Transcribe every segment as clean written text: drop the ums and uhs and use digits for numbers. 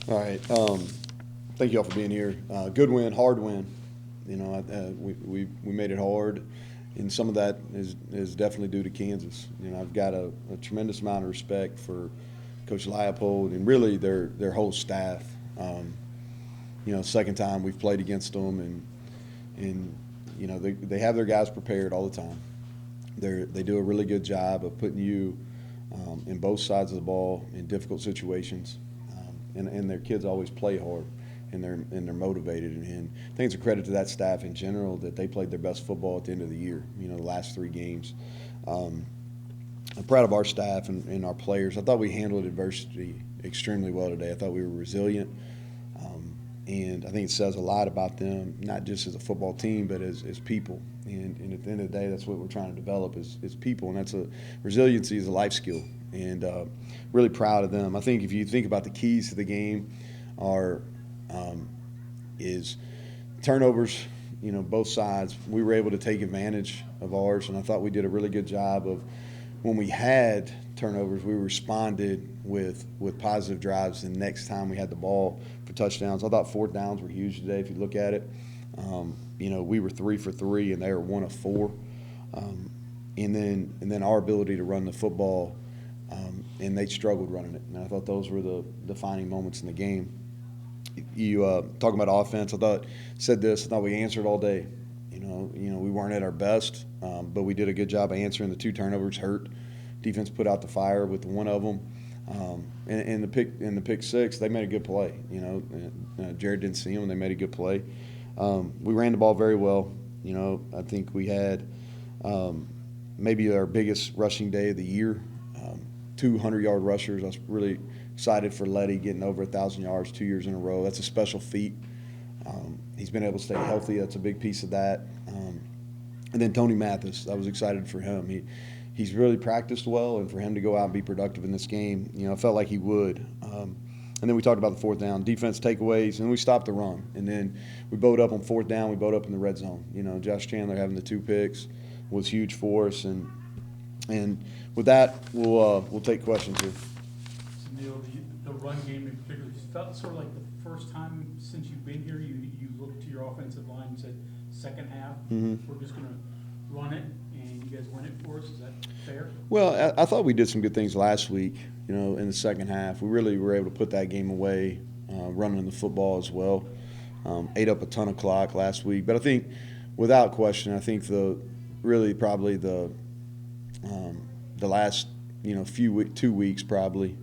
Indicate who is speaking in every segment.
Speaker 1: All right. Thank you all for being here. Good win, hard win. We made it hard, and some of that is definitely due to Kansas. I've got a tremendous amount of respect for Coach Leopold and really their whole staff. Second time we've played against them, and they have their guys prepared all the time. They do a really good job of putting you in both sides of the ball in difficult situations, and their kids always play hard, and they're motivated. And I think it's a credit to that staff in general that they played their best football at the end of the year. The last three games. I'm proud of our staff and our players. I thought we handled adversity extremely well today. I thought we were resilient. And I think it says a lot about them, not just as a football team, but as people. And at the end of the day, that's what we're trying to develop is people. And resiliency is a life skill. And really proud of them. I think if you think about the keys to the game is turnovers, both sides. We were able to take advantage of ours, and I thought we did a really good job of when we had turnovers, we responded with positive drives the next time we had the ball for touchdowns. I thought fourth downs were huge today if you look at it. We were 3 for 3 and they were 1 of 4. And then our ability to run the football, and they struggled running it. And I thought those were the defining moments in the game. You talking about offense, I thought we answered all day. We weren't at our best, but we did a good job of answering. The 2 turnovers hurt. Defense put out the fire with one of them. And the pick six, they made a good play. Jared didn't see them, and they made a good play. We ran the ball very well. I think we had maybe our biggest rushing day of the year. 200-yard rushers. I was really excited for Letty getting over 1,000 yards 2 years in a row. That's a special feat. He's been able to stay healthy. That's a big piece of that. And then Tony Mathis, I was excited for him. He's really practiced well, and for him to go out and be productive in this game, I felt like he would. And then we talked about the fourth down, defense takeaways, and we stopped the run. And then we bowed up on fourth down. We bowed up in the red zone. Josh Chandler having the 2 picks was huge for us. And with that, we'll take questions here.
Speaker 2: So Neal, the run game in particular, it felt sort of like the first time since you've been here, you looked to your offensive line and said, second half, we're just going to run it, and you guys win it for us. Is that fair?
Speaker 1: Well, I thought we did some good things last week, in the second half. We really were able to put that game away, running the football as well. Ate up a ton of clock last week. But I think, without question, I think probably the last, 2 weeks probably,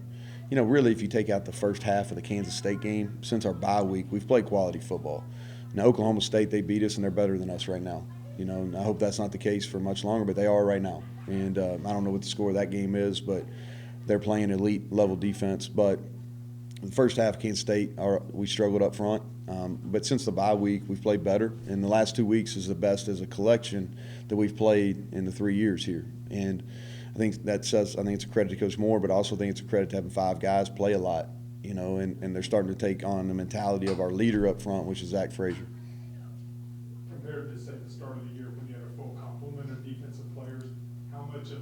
Speaker 1: really if you take out the first half of the Kansas State game, since our bye week, we've played quality football. Now, Oklahoma State, they beat us, and they're better than us right now. And I hope that's not the case for much longer, but they are right now. And I don't know what the score of that game is, but they're playing elite level defense. But the first half, Kansas State, we struggled up front. But since the bye week, we've played better. And the last 2 weeks is the best as a collection that we've played in the 3 years here. And I think it's a credit to Coach Moore, but I also think it's a credit to having 5 guys play a lot, and they're starting to take on the mentality of our leader up front, which is Zach Frazier.
Speaker 3: Compared to, say, the start of the year when you had a full complement of defensive players, how much of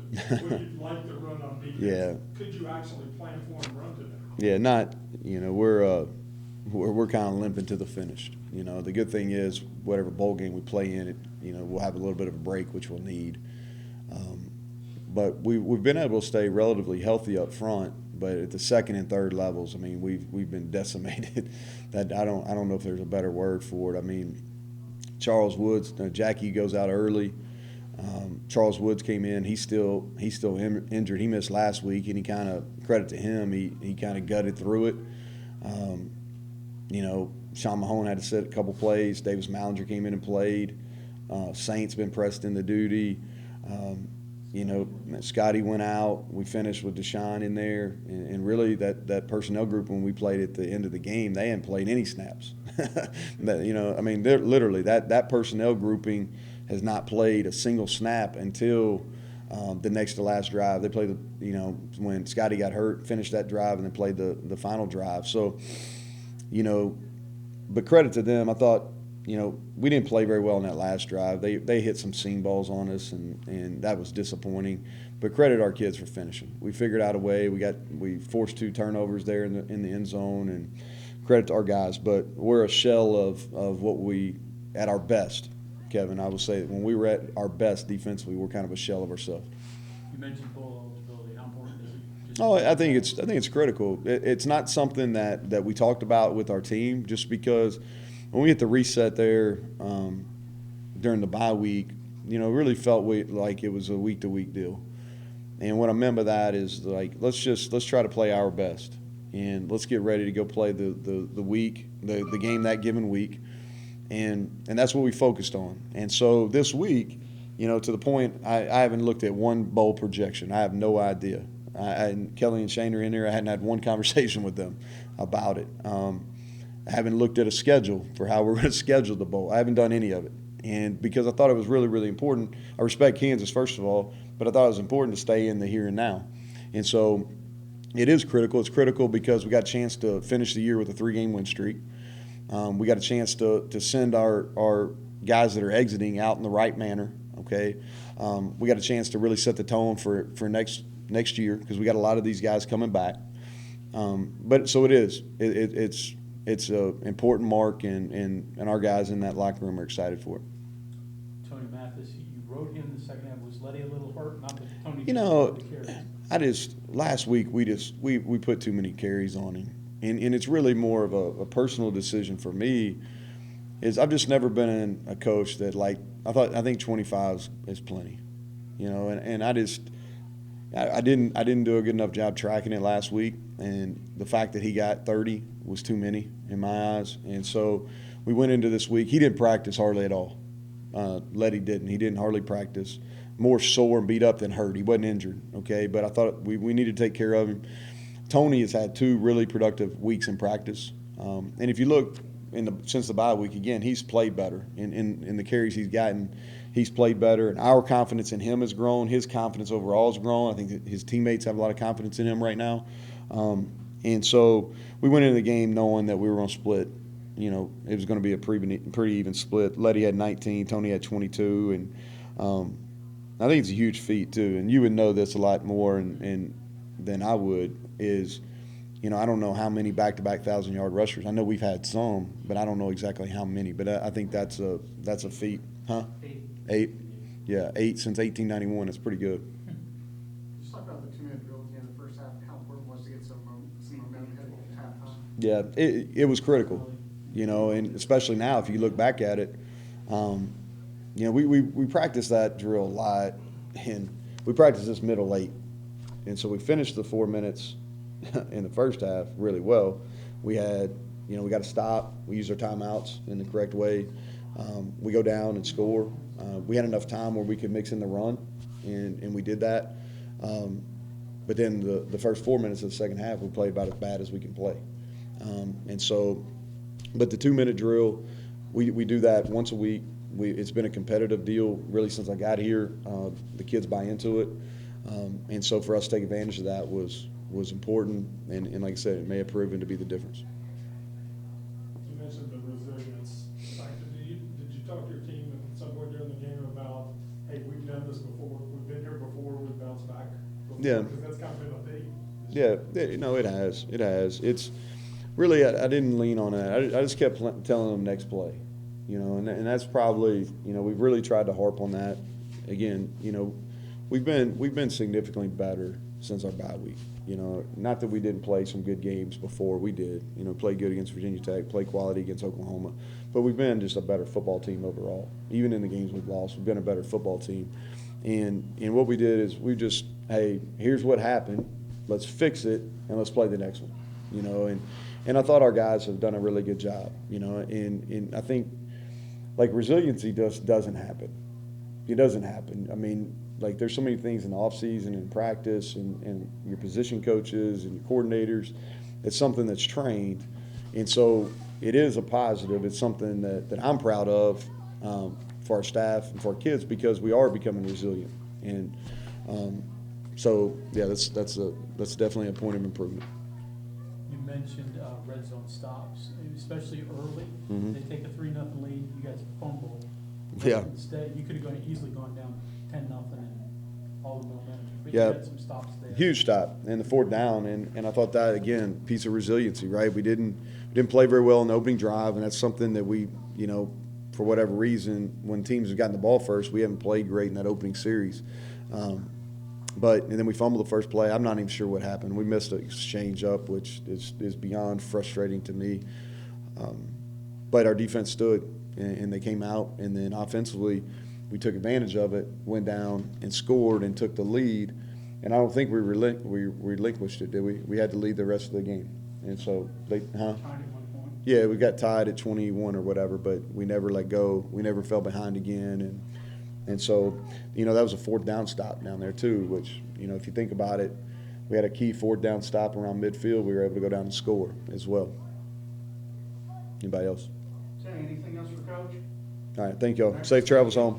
Speaker 3: what you'd like to run on defense could you actually plan for and run today?
Speaker 1: Yeah, we're kind of limping to the finish. The good thing is whatever bowl game we play in, we'll have a little bit of a break, which we'll need. But we've been able to stay relatively healthy up front, but at the second and third levels, we've been decimated. That I don't know if there's a better word for it. Charles Woods, Jackie goes out early. Charles Woods came in. He's still injured. He missed last week, and credit to him, he kind of gutted through it. Sean Mahone had to sit a couple plays. Davis Mallinger came in and played. Saint's been pressed into duty. Scotty went out. We finished with Deshaun in there, and really that personnel group when we played at the end of the game, they hadn't played any snaps. They're literally that personnel grouping has not played a single snap until the next to last drive. They played when Scotty got hurt, finished that drive, and then played the final drive. So, but credit to them. I thought. We didn't play very well in that last drive. They hit some seam balls on us, and that was disappointing. But credit our kids for finishing. We figured out a way. We forced 2 turnovers there in the end zone, and credit to our guys, but we're a shell of what we at our best. Kevin, I would say that when we were at our best defensively, we're kind of a shell of ourselves.
Speaker 2: You mentioned bowl eligibility. How important is it?
Speaker 1: Oh, I think it's critical. It's not something that we talked about with our team, just because when we hit the reset there during the bye week, it really felt like it was a week-to-week deal. And what I meant by that is, like, let's try to play our best, and let's get ready to go play the game that given week, and that's what we focused on. And so this week, to the point, I haven't looked at one bowl projection. I have no idea. And Kelly and Shane are in there. I hadn't had one conversation with them about it. I haven't looked at a schedule for how we're going to schedule the bowl. I haven't done any of it. And because I thought it was really, really important. I respect Kansas, first of all, but I thought it was important to stay in the here and now. And so it is critical. It's critical because we got a chance to finish the year with a 3-game win streak. We got a chance to send our guys that are exiting out in the right manner, okay? We got a chance to really set the tone for next year because we got a lot of these guys coming back. But so it is. It's an important mark, and our guys in that locker room are excited for it.
Speaker 2: Tony Mathis, you rode him the second half. Was Letty a little hurt? Not that Tony
Speaker 1: last week we put too many carries on him, and it's really more of a personal decision for me. Is I've just never been a coach that, like, I think 25 is plenty, and I didn't do a good enough job tracking it last week, and the fact that he got 30 was too many in my eyes. And so we went into this week. He didn't practice hardly at all. Letty didn't. He didn't hardly practice. More sore and beat up than hurt. He wasn't injured, okay? But I thought we needed to take care of him. Tony has had 2 really productive weeks in practice. And if you look since the bye week, again, he's played better. In the carries he's gotten, he's played better. And our confidence in him has grown. His confidence overall has grown. I think that his teammates have a lot of confidence in him right now. And so we went into the game knowing that we were going to split. It was going to be a pretty even split. Letty had 19, Tony had 22, and I think it's a huge feat too. And you would know this a lot more than I would. Is I don't know how many back-to-back 1,000-yard rushers. I know we've had some, but I don't know exactly how many. But I think that's a feat, huh? 8. Yeah, 8 since 1891. That's pretty good.
Speaker 4: Just talk about the 2-minute drill at the end of the first half. How important was to get some momentum heading into halftime?
Speaker 1: Yeah, it was critical, and especially now if you look back at it, we practiced that drill a lot, and we practiced this middle 8, and so we finished the 4 minutes in the first half really well. We had, we got to stop. We used our timeouts in the correct way. We go down and score. We had enough time where we could mix in the run, and we did that. But then the first 4 minutes of the second half, we played about as bad as we can play. And so, but the 2-minute drill, we do that once a week. It's been a competitive deal really since I got here. The kids buy into it. And so for us to take advantage of that was important. And like I said, it may have proven to be the difference.
Speaker 3: You mentioned the resilience factor. Did you talk to your team at some point during the game about, hey, we've done this before, we've been here before, we've bounced back before?
Speaker 1: Yeah.
Speaker 3: Because that's kind of been a theme.
Speaker 1: Yeah, it has. It has. It's really, I didn't lean on that. I just kept telling them next play, and that's probably, we've really tried to harp on that. Again, we've been significantly better since our bye week. Not that we didn't play some good games before. We did. Played good against Virginia Tech, played quality against Oklahoma. But we've been just a better football team overall. Even in the games we've lost, we've been a better football team. And what we did is we just, hey, here's what happened. Let's fix it, and let's play the next one. And I thought our guys have done a really good job. And I think, like, resiliency doesn't happen. It doesn't happen. I mean, like, there's so many things in the offseason and practice and your position coaches and your coordinators. It's something that's trained. And so it is a positive. It's something that I'm proud of for our staff and for our kids because we are becoming resilient. And so, yeah, that's definitely a point of improvement.
Speaker 2: You mentioned red zone stops, especially early.
Speaker 1: Mm-hmm.
Speaker 2: They take a 3-0 lead. You guys fumble.
Speaker 1: Yeah.
Speaker 2: Instead, you could have easily gone down 10-0 and all the momentum. But you
Speaker 1: Yeah.
Speaker 2: had some stops there.
Speaker 1: Huge stop and the fourth down, and I thought that again, piece of resiliency, right? We didn't play very well in the opening drive, and that's something that we, for whatever reason, when teams have gotten the ball first, we haven't played great in that opening series. And then we fumbled the first play. I'm not even sure what happened. We missed an exchange up, which is beyond frustrating to me. But our defense stood, and they came out, and then offensively, we took advantage of it, went down and scored and took the lead. And I don't think we relinquished it, did we? We had to lead the rest of the game. And so
Speaker 2: Tied at 1 point.
Speaker 1: yeah, we got tied at 21 or whatever, but we never let go. We never fell behind again. And so, that was a fourth down stop down there too, which, if you think about it, we had a key fourth down stop around midfield. We were able to go down and score as well. Anybody else?
Speaker 4: Okay, anything else for Coach?
Speaker 1: All right, thank y'all. Safe travels home.